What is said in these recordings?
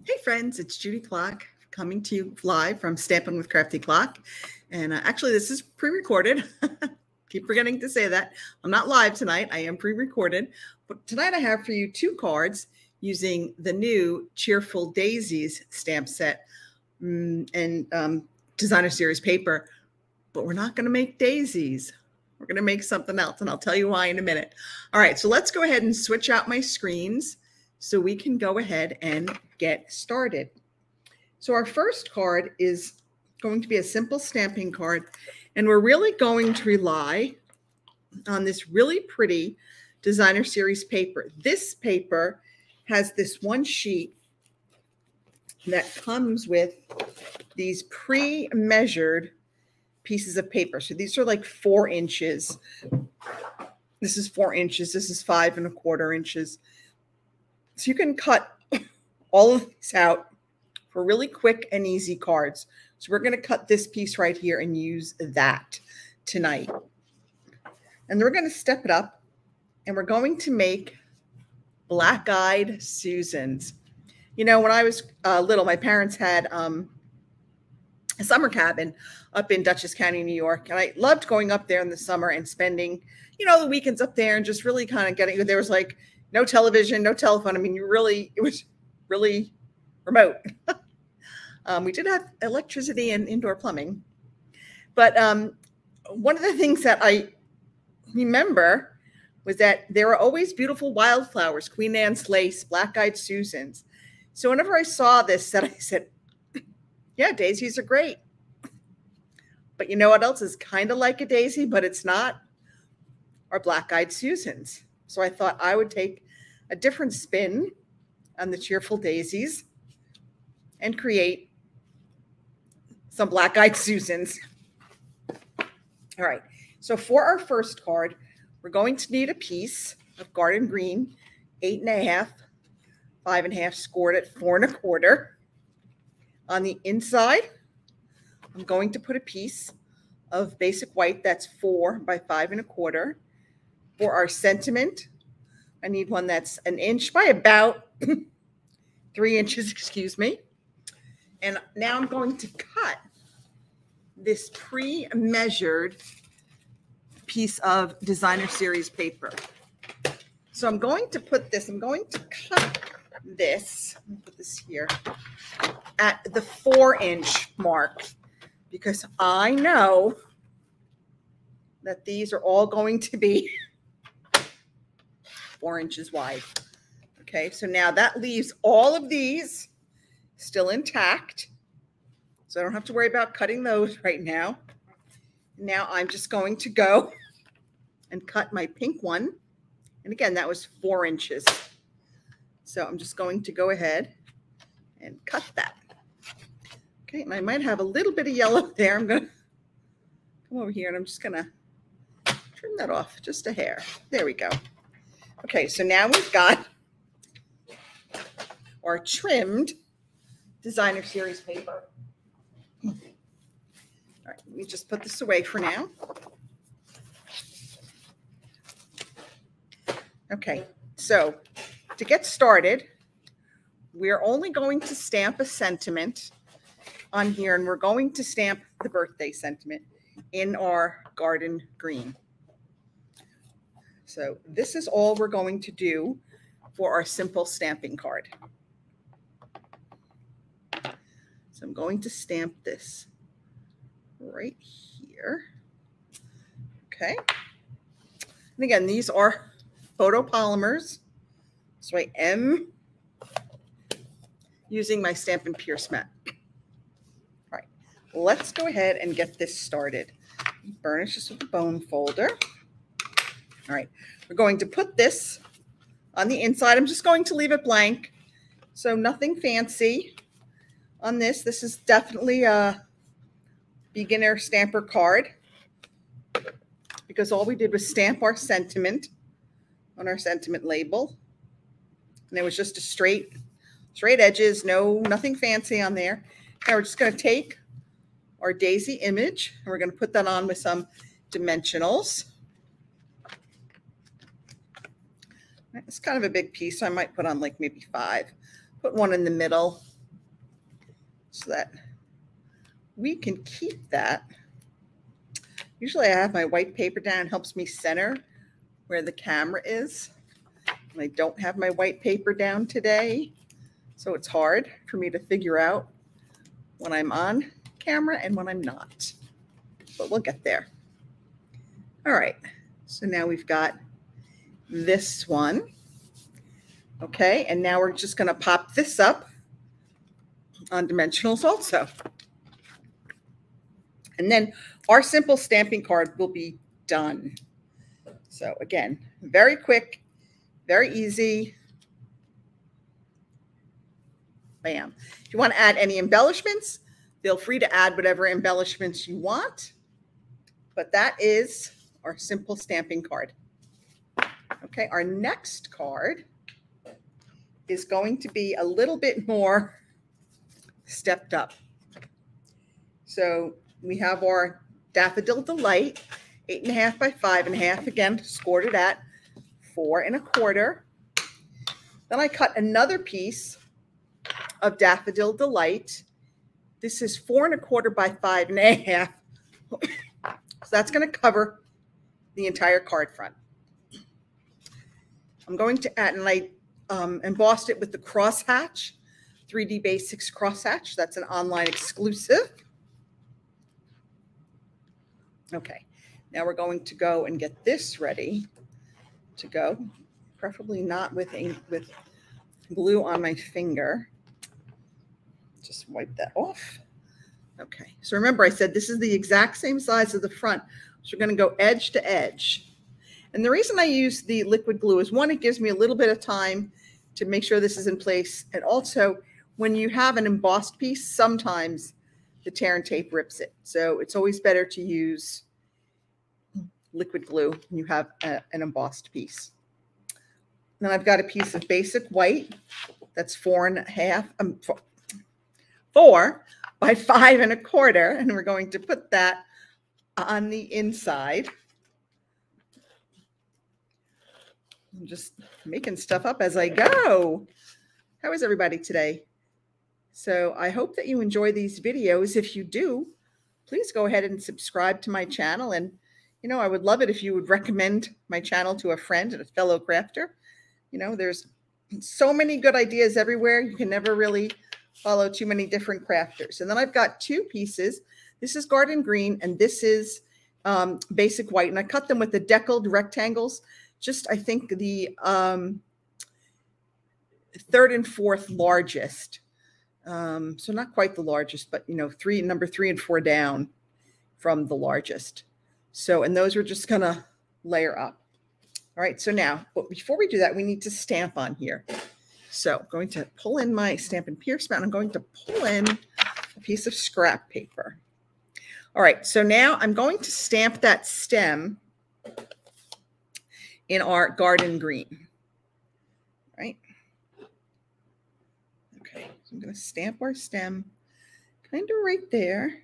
Hey friends, it's Judy Klock coming to you live from Stampin' with Crafty Klock. And actually this is pre-recorded. Keep forgetting to say that. I'm not live tonight. I am pre-recorded. But tonight I have for you two cards using the new Cheerful Daisies stamp set and designer series paper. But we're not going to make daisies. We're going to make something else, and I'll tell you why in a minute. All right, so let's go ahead and switch out my screens so we can go ahead and get started. So our first card is going to be a simple stamping card, and we're really going to rely on this really pretty designer series paper. This paper has this one sheet that comes with these pre-measured pieces of paper. So these are like 4 inches. This is 4 inches. This is 5 1/4 inches. So you can cut all of these out for really quick and easy cards. So we're going to cut this piece right here and use that tonight. And then we're going to step it up and we're going to make black-eyed Susans. You know, when I was little, my parents had a summer cabin up in Dutchess County, New York. And I loved going up there in the summer and spending, the weekends up there and just really kind of getting, there was like no television, no telephone. I mean, it was really remote. We did have electricity and indoor plumbing. But one of the things that I remember was that there were always beautiful wildflowers, Queen Anne's lace, black-eyed Susans. So whenever I saw this, I said, yeah, daisies are great. But you know what else is kind of like a daisy, but it's not? Are black-eyed Susans. So I thought I would take a different spin on the Cheerful Daisies and create some black-eyed Susans. All right, so for our first card, we're going to need a piece of garden green, 8 1/2, 5 1/2 scored at 4 1/4. On the inside, I'm going to put a piece of basic white that's 4 by 5 1/4. For our sentiment, I need one that's 1 inch by about 3 inches, excuse me. And now I'm going to cut this pre-measured piece of designer series paper. So I'm going to put this, I'm going to cut this, let me put this here, at the 4-inch mark, because I know that these are all going to be 4 inches wide. Okay, so now that leaves all of these still intact. So I don't have to worry about cutting those right now. Now I'm just going to go and cut my pink one. And again, that was 4 inches. So I'm just going to go ahead and cut that. Okay, and I might have a little bit of yellow there. I'm going to come over here and I'm just going to trim that off just a hair. There we go. Okay, so now we've got our trimmed designer series paper. All right, let me just put this away for now. Okay, so to get started, we're only going to stamp a sentiment on here, and we're going to stamp the birthday sentiment in our garden green. So this is all we're going to do for our simple stamping card. So I'm going to stamp this right here. Okay. And again, these are photopolymers. So I am using my Stampin' Pierce mat. All right, let's go ahead and get this started. Burnish this with a bone folder. All right, we're going to put this on the inside. I'm just going to leave it blank, so nothing fancy on this. This is definitely a beginner stamper card because all we did was stamp our sentiment on our sentiment label. And it was just a straight edges, nothing fancy on there. Now we're just going to take our daisy image and we're going to put that on with some dimensionals. It's kind of a big piece, so I might put on like maybe 5. put one in the middle so that we can keep that. Usually I have my white paper down. It helps me center where the camera is. And I don't have my white paper down today, so it's hard for me to figure out when I'm on camera and when I'm not. But we'll get there. All right, so now we've got this one. Okay, and now we're just going to pop this up on dimensionals also. And then our simple stamping card will be done. So again, very quick, very easy. Bam. If you want to add any embellishments, feel free to add whatever embellishments you want. But that is our simple stamping card. Okay, our next card is going to be a little bit more stepped up. So we have our Daffodil Delight, 8.5 by 5.5, again, scored it at 4 1/4. Then I cut another piece of Daffodil Delight. This is 4 1/4 by 5.5. So that's going to cover the entire card front. I'm going to add, and I embossed it with the crosshatch, 3D Basics crosshatch. That's an online exclusive. Okay, now we're going to go and get this ready to go, preferably not with glue on my finger. Just wipe that off. Okay, so remember I said this is the exact same size as the front, so we're going to go edge to edge. And the reason I use the liquid glue is, one, it gives me a little bit of time to make sure this is in place, and also when you have an embossed piece, sometimes the tear and tape rips it. So it's always better to use liquid glue when you have an embossed piece. Then I've got a piece of basic white that's 4 by 5 1/4, and we're going to put that on the inside. I'm just making stuff up as I go. How is everybody today? So I hope that you enjoy these videos. If you do, please go ahead and subscribe to my channel. And, you know, I would love it if you would recommend my channel to a friend and a fellow crafter. You know, there's so many good ideas everywhere. You can never really follow too many different crafters. And then I've got two pieces. This is garden green, and this is basic white. And I cut them with the deckled rectangles. Just, I think, the 3rd and 4th largest. So not quite the largest, but, you know, number 3 and 4 down from the largest. So, and those we're just going to layer up. All right. So now, but before we do that, we need to stamp on here. So I'm going to pull in my Stampin' Pierce mat. I'm going to pull in a piece of scrap paper. All right. So now I'm going to stamp that stem in our garden green. Right. Okay. So I'm going to stamp our stem kind of right there.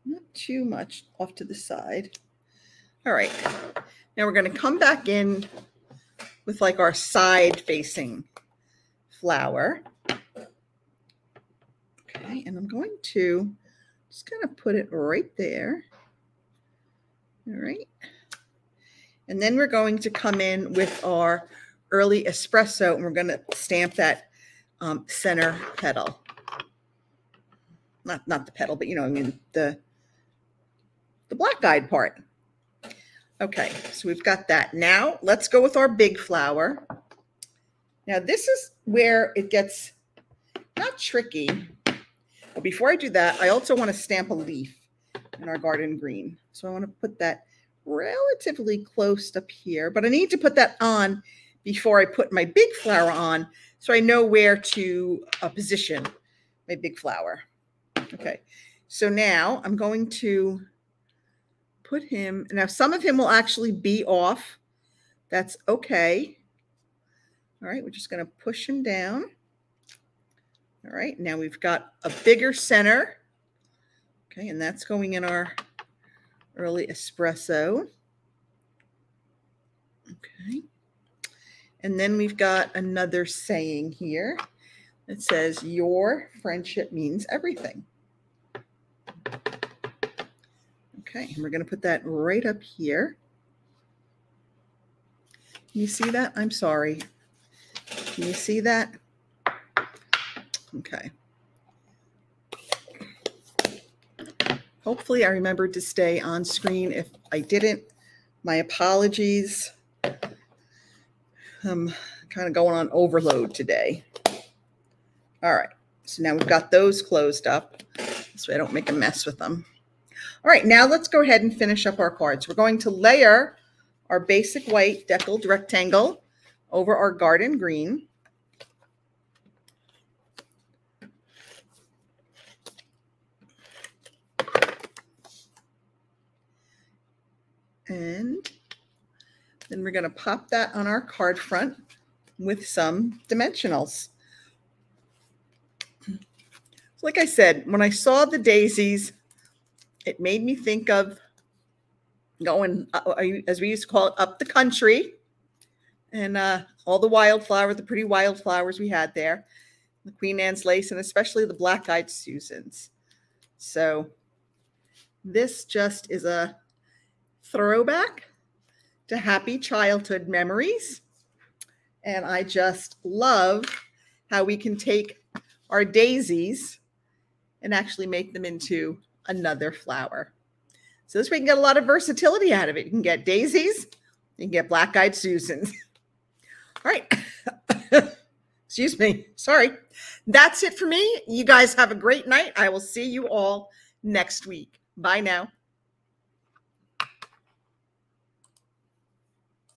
Not too much off to the side. All right. Now we're going to come back in with like our side facing flower. Okay. And I'm going to just kind of put it right there. All right. And then we're going to come in with our early espresso, and we're going to stamp that center petal. Not the petal, but, you know, I mean, the black guide part. Okay, so we've got that. Now let's go with our big flower. Now this is where it gets not tricky. But before I do that, I also want to stamp a leaf in our garden green. So I want to put that relatively close up here, but I need to put that on before I put my big flower on, so I know where to position my big flower. Okay, so now I'm going to put him, now some of him will actually be off. That's okay. All right, we're just going to push him down. All right, now we've got a bigger center. Okay, and that's going in our early espresso. Okay. And then we've got another saying here. It says, your friendship means everything. Okay, and we're going to put that right up here. Can you see that? I'm sorry. Can you see that? Okay. Hopefully I remembered to stay on screen. If I didn't, my apologies. I'm kind of going on overload today. All right, so now we've got those closed up so I don't make a mess with them. All right, now let's go ahead and finish up our cards. We're going to layer our basic white deckled rectangle over our garden green. And then we're going to pop that on our card front with some dimensionals. Like I said, when I saw the daisies, it made me think of going, as we used to call it, up the country, and all the wildflowers, the pretty wildflowers we had there, the Queen Anne's lace, and especially the black-eyed Susans. So this just is a throwback to happy childhood memories. And I just love how we can take our daisies and actually make them into another flower. So this way you can get a lot of versatility out of it. You can get daisies, you can get black-eyed Susans. All right. Excuse me. Sorry. That's it for me. You guys have a great night. I will see you all next week. Bye now.